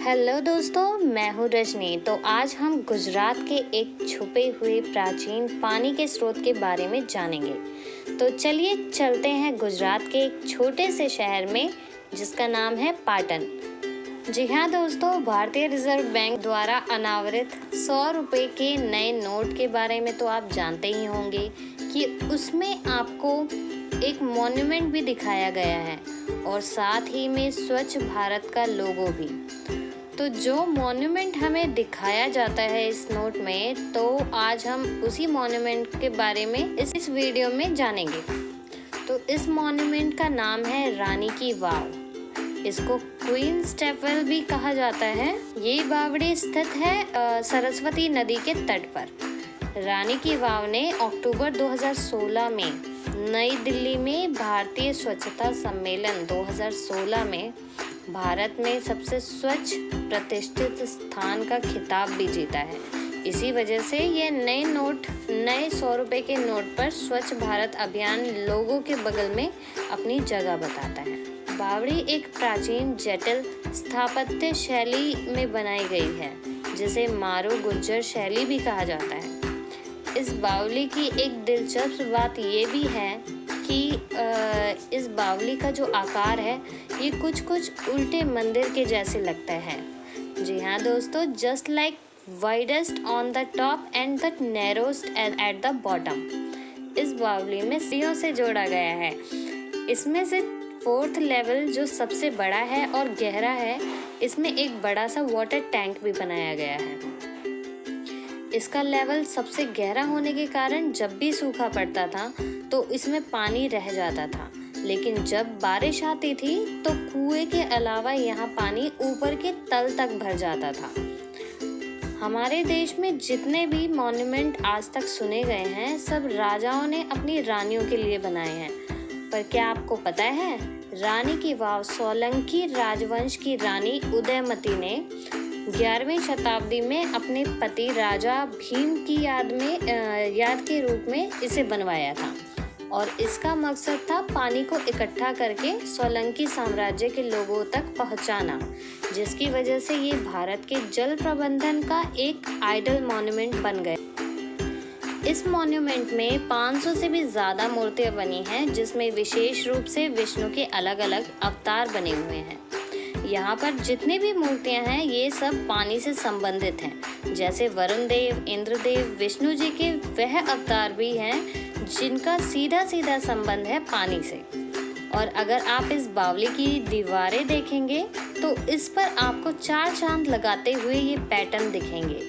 Hello दोस्तों, मैं हूँ रजनी। तो आज हम गुजरात के एक छुपे हुए प्राचीन पानी के स्रोत के बारे में जानेंगे। तो चलिए चलते हैं गुजरात के एक छोटे से शहर में जिसका नाम है पाटन। जी हाँ दोस्तों, भारतीय रिजर्व बैंक द्वारा अनावरित 100 रुपये के नए नोट के बारे में तो आप जानते ही होंगे कि उसमें आपको एक मॉन्यूमेंट भी दिखाया गया है और साथ ही में स्वच्छ भारत का लोगो भी। तो जो मॉन्यूमेंट हमें दिखाया जाता है इस नोट में, तो आज हम उसी मॉन्यूमेंट के बारे में इस वीडियो में जानेंगे। तो इस मॉन्यूमेंट का नाम है रानी की वाव। इसको क्वीन स्टेपल भी कहा जाता है। ये बावड़ी स्थित है सरस्वती नदी के तट पर। रानी की वाव ने अक्टूबर 2016 में नई दिल्ली में भारतीय स्वच्छता सम्मेलन 2016 में भारत में सबसे स्वच्छ प्रतिष्ठित स्थान का खिताब भी जीता है। इसी वजह से ये नए 100 रुपये के नोट पर स्वच्छ भारत अभियान लोगों के बगल में अपनी जगह बताता है। बावड़ी एक प्राचीन जटिल स्थापत्य शैली में बनाई गई है जिसे मारू गुर्जर शैली भी कहा जाता है। इस बावली की एक दिलचस्प बात ये भी है कि इस बावली का जो आकार है ये कुछ उल्टे मंदिर के जैसे लगता है। जी हाँ दोस्तों, just like widest on the top and the narrowest at the bottom. इस बावली में सीढ़ियों से जोड़ा गया है। इसमें से 4th लेवल जो सबसे बड़ा है और गहरा है, इसमें एक बड़ा सा वाटर टैंक भी बनाया गया है। इसका लेवल सबसे गहरा होने के कारण जब भी सूखा पड़ता था तो इसमें पानी रह जाता था, लेकिन जब बारिश आती थी तो कुएं के अलावा यहाँ पानी ऊपर के तल तक भर जाता था। हमारे देश में जितने भी मॉन्यूमेंट आज तक सुने गए हैं, सब राजाओं ने अपनी रानियों के लिए बनाए हैं। पर क्या आपको पता है, रानी की वाव सोलंकी राजवंश की रानी उदयमती ने 11वीं शताब्दी में अपने पति राजा भीम की याद के रूप में इसे बनवाया था और इसका मकसद था पानी को इकट्ठा करके सोलंकी साम्राज्य के लोगों तक पहुंचाना, जिसकी वजह से ये भारत के जल प्रबंधन का एक आइडल मॉन्यूमेंट बन गए। इस मॉन्यूमेंट में 500 से भी ज़्यादा मूर्तियाँ बनी हैं, जिसमें विशेष रूप से विष्णु के अलग अलग अवतार बने हुए हैं। यहाँ पर जितनी भी मूर्तियाँ हैं ये सब पानी से संबंधित हैं, जैसे वरुण देव, इंद्रदेव, विष्णु जी के वह अवतार भी हैं जिनका सीधा संबंध है पानी से। और अगर आप इस बावली की दीवारें देखेंगे तो इस पर आपको 4 चांद लगाते हुए ये पैटर्न दिखेंगे,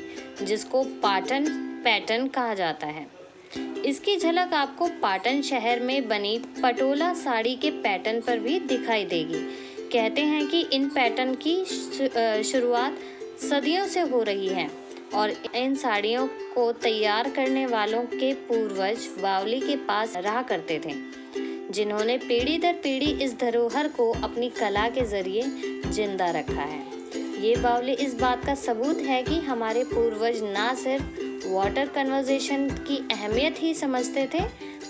जिसको पाटन पैटर्न कहा जाता है। इसकी झलक आपको पाटन शहर में बनी पटोला साड़ी के पैटर्न पर भी दिखाई देगी। कहते हैं कि इन पैटर्न की शुरुआत सदियों से हो रही है और इन साड़ियों को तैयार करने वालों के पूर्वज बावली के पास रहा करते थे, जिन्होंने पीढ़ी दर पीढ़ी इस धरोहर को अपनी कला के जरिए जिंदा रखा है। ये बावली इस बात का सबूत है कि हमारे पूर्वज ना सिर्फ वाटर कंजर्वेशन की अहमियत ही समझते थे,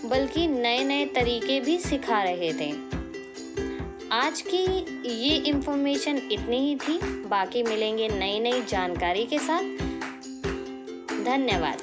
बल्कि नए तरीके भी सिखा रहे थे। आज की ये इन्फॉर्मेशन इतनी ही थी। बाकी मिलेंगे नई जानकारी के साथ। धन्यवाद।